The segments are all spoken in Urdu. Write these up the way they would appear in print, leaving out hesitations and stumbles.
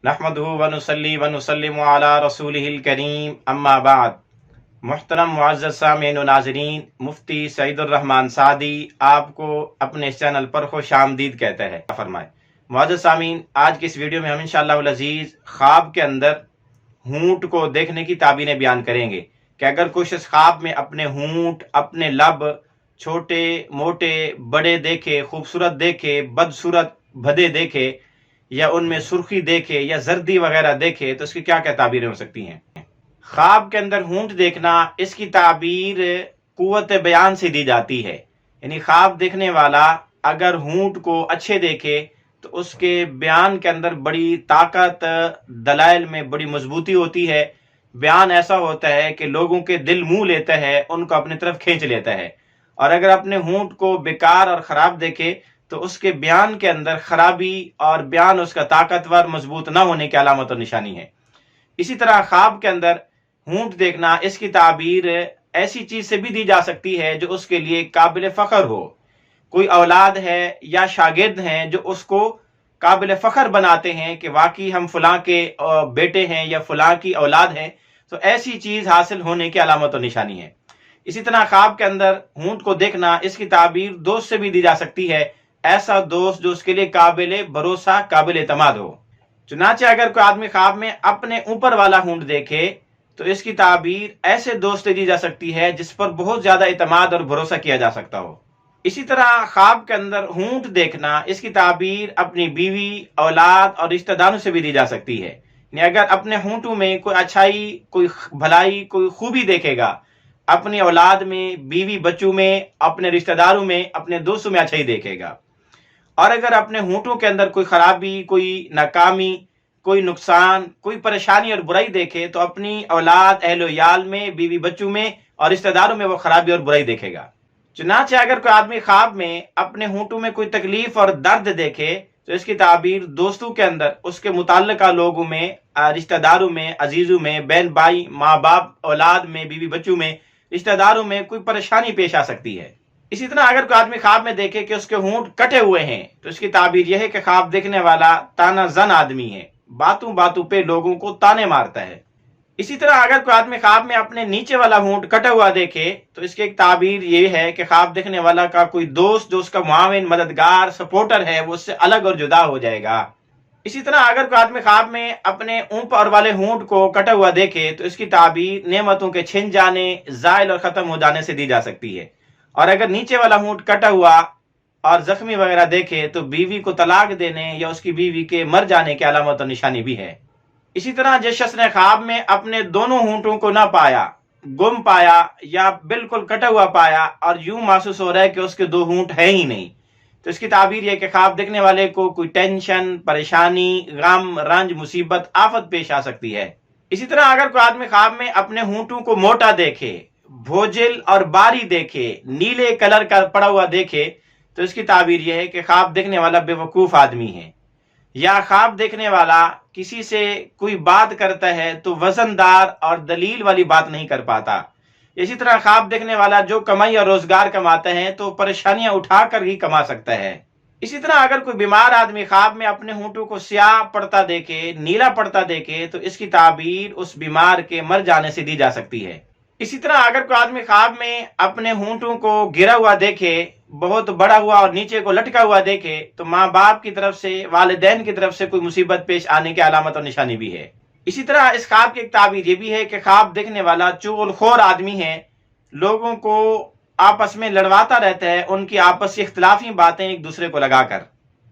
نحمدہ ونصلی ونسلم علی رسولہ الکریم اما بعد۔ محترم معزز سامعین و ناظرین، مفتی سعید الرحمن سعدی آپ کو اپنے اس چینل پر خوش آمدید کہتا ہے۔ فرمائے معزز سامعین، آج کی اس ویڈیو میں ہم انشاءاللہ العزیز خواب کے اندر ہونٹ کو دیکھنے کی تعبیریں بیان کریں گے کہ اگر کوئی شخص خواب میں اپنے ہونٹ، اپنے لب چھوٹے موٹے بڑے دیکھے، خوبصورت دیکھے، بدصورت بھدے دیکھے، یا ان میں سرخی دیکھے یا زردی وغیرہ دیکھے تو اس کی کیا کیا تعبیریں ہو سکتی ہیں۔ خواب کے اندر ہونٹ دیکھنا، اس کی تعبیر قوت بیان سے دی جاتی ہے، یعنی خواب دیکھنے والا اگر ہونٹ کو اچھے دیکھے تو اس کے بیان کے اندر بڑی طاقت، دلائل میں بڑی مضبوطی ہوتی ہے، بیان ایسا ہوتا ہے کہ لوگوں کے دل منہ لیتا ہے، ان کو اپنی طرف کھینچ لیتا ہے۔ اور اگر اپنے ہونٹ کو بیکار اور خراب دیکھے تو اس کے بیان کے اندر خرابی اور بیان اس کا طاقتور مضبوط نہ ہونے کی علامت اور نشانی ہے۔ اسی طرح خواب کے اندر ہونٹ دیکھنا، اس کی تعبیر ایسی چیز سے بھی دی جا سکتی ہے جو اس کے لیے قابل فخر ہو۔ کوئی اولاد ہے یا شاگرد ہیں جو اس کو قابل فخر بناتے ہیں کہ واقعی ہم فلاں کے بیٹے ہیں یا فلاں کی اولاد ہیں، تو ایسی چیز حاصل ہونے کی علامت اور نشانی ہے۔ اسی طرح خواب کے اندر ہونٹ کو دیکھنا، اس کی تعبیر دوست سے بھی دی جا سکتی ہے، ایسا دوست جو اس کے لیے قابل بھروسہ، قابل اعتماد ہو۔ چنانچہ اگر کوئی آدمی خواب میں اپنے اوپر والا ہونٹ دیکھے تو اس کی تعبیر ایسے دوست سے دی جا سکتی ہے جس پر بہت زیادہ اعتماد اور بھروسہ کیا جا سکتا ہو۔ اسی طرح خواب کے اندر ہونٹ دیکھنا، اس کی تعبیر اپنی بیوی، اولاد اور رشتہ داروں سے بھی دی جا سکتی ہے، یعنی اگر اپنے ہونٹوں میں کوئی اچھائی، کوئی بھلائی، کوئی خوبی دیکھے گا، اپنی اولاد میں، بیوی بچوں میں، اپنے رشتہ داروں میں، اپنے دوستوں میں اچھائی دیکھے گا۔ اور اگر اپنے ہونٹوں کے اندر کوئی خرابی، کوئی ناکامی، کوئی نقصان، کوئی پریشانی اور برائی دیکھے تو اپنی اولاد، اہل و عیال میں، بیوی بچوں میں اور رشتہ داروں میں وہ خرابی اور برائی دیکھے گا۔ چنانچہ اگر کوئی آدمی خواب میں اپنے ہونٹوں میں کوئی تکلیف اور درد دیکھے تو اس کی تعبیر دوستوں کے اندر، اس کے متعلقہ لوگوں میں، رشتہ داروں میں، عزیزوں میں، بہن بھائی، ماں باپ، اولاد میں، بیوی بچوں میں، رشتہ داروں میں کوئی پریشانی پیش آ سکتی ہے۔ اسی طرح اگر کوئی آدمی خواب میں دیکھے کہ اس کے ہونٹ کٹے ہوئے ہیں تو اس کی تعبیر یہ ہے کہ خواب دیکھنے والا تانا زن آدمی ہے، باتوں باتوں پہ لوگوں کو تانے مارتا ہے۔ اسی طرح اگر کوئی آدمی خواب میں اپنے نیچے والا ہونٹ کٹا ہوا دیکھے تو اس کی ایک تعبیر یہ ہے کہ خواب دیکھنے والا کا کوئی دوست جو اس کا معاون، مددگار، سپورٹر ہے، وہ اس سے الگ اور جدا ہو جائے گا۔ اسی طرح اگر کوئی آدمی خواب میں اپنے اوپر والے ہونٹ کو کٹا ہوا دیکھے تو اس کی تعبیر نعمتوں کے چھن جانے، زائل اور ختم ہو جانے سے دی جا سکتی ہے۔ اور اگر نیچے والا ہونٹ کٹا ہوا اور زخمی وغیرہ دیکھے تو بیوی کو طلاق دینے یا اس کی بیوی کے مر جانے کی علامت اور نشانی بھی ہے۔ اسی طرح جس شخص نے خواب میں اپنے دونوں ہونٹوں کو نہ پایا، گم پایا یا بالکل کٹا ہوا پایا اور یوں محسوس ہو رہا ہے کہ اس کے دو ہونٹ ہیں ہی نہیں، تو اس کی تعبیر یہ کہ خواب دیکھنے والے کو کوئی ٹینشن، پریشانی، غم، رنج، مصیبت، آفت پیش آ سکتی ہے۔ اسی طرح اگر کوئی آدمی خواب میں اپنے ہونٹوں کو موٹا دیکھے، بھوجل اور باری دیکھے، نیلے کلر کا پڑا ہوا دیکھے تو اس کی تعبیر یہ ہے کہ خواب دیکھنے والا بے وقوف آدمی ہے، یا خواب دیکھنے والا کسی سے کوئی بات کرتا ہے تو وزن دار اور دلیل والی بات نہیں کر پاتا۔ اسی طرح خواب دیکھنے والا جو کمائی اور روزگار کماتا ہے تو پریشانیاں اٹھا کر ہی کما سکتا ہے۔ اسی طرح اگر کوئی بیمار آدمی خواب میں اپنے ہونٹوں کو سیاہ پڑتا دیکھے، نیلا پڑتا دیکھے تو اس کی تعبیر اس بیمار کے مر جانے سے دی جا سکتی ہے۔ اسی طرح اگر کوئی آدمی خواب میں اپنے ہونٹوں کو گرا ہوا دیکھے، بہت بڑا ہوا اور نیچے کو لٹکا ہوا دیکھے تو ماں باپ کی طرف سے، والدین کی طرف سے کوئی مصیبت پیش آنے کی علامت اور نشانی بھی ہے۔ اسی طرح اس خواب کی ایک تعبیر یہ بھی ہے کہ خواب دیکھنے والا چغل خور آدمی ہے، لوگوں کو آپس میں لڑواتا رہتا ہے، ان کی آپس سے اختلافی باتیں ایک دوسرے کو لگا کر۔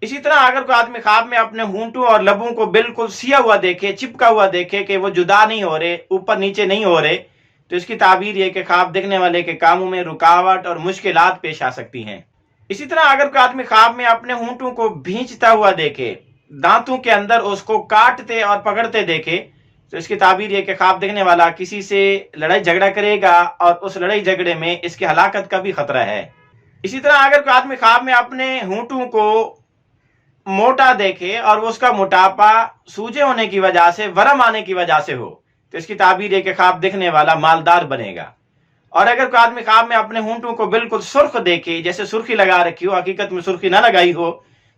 اسی طرح اگر کوئی آدمی خواب میں اپنے ہونٹوں اور لبوں کو بالکل سیا ہوا دیکھے، چپکا ہوا دیکھے کہ وہ جدا نہیں ہو رہے، اوپر نیچے نہیں ہو رہے، تو اس کی تعبیر یہ کہ خواب دیکھنے والے کے کاموں میں رکاوٹ اور مشکلات پیش آ سکتی ہیں۔ اسی طرح اگر کوئی آدمی خواب میں اپنے ہونٹوں کو بھینچتا ہوا دیکھے، دانتوں کے اندر اس کو کاٹتے اور پکڑتے دیکھے تو اس کی تعبیر یہ کہ خواب دیکھنے والا کسی سے لڑائی جھگڑا کرے گا اور اس لڑائی جھگڑے میں اس کی ہلاکت کا بھی خطرہ ہے۔ اسی طرح اگر کوئی آدمی خواب میں اپنے ہونٹوں کو موٹا دیکھے اور اس کا موٹاپا سوجے ہونے کی وجہ سے، ورم آنے کی وجہ سے ہو تو اس کی تعبیر یہ کہ خواب دیکھنے والا مالدار بنے گا۔ اور اگر کوئی آدمی خواب میں اپنے ہونٹوں کو بالکل سرخ دیکھے، جیسے سرخی لگا رکھی ہو، حقیقت میں سرخی نہ لگائی ہو،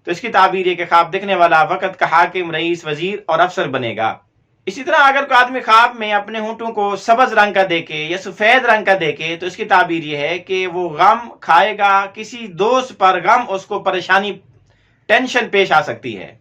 تو اس کی تعبیر یہ کہ خواب دیکھنے والا وقت کا حاکم، رئیس، وزیر اور افسر بنے گا۔ اسی طرح اگر کوئی آدمی خواب میں اپنے ہونٹوں کو سبز رنگ کا دیکھے یا سفید رنگ کا دیکھے تو اس کی تعبیر یہ ہے کہ وہ غم کھائے گا، کسی دوست پر غم، اس کو پریشانی، ٹینشن پیش آ سکتی ہے۔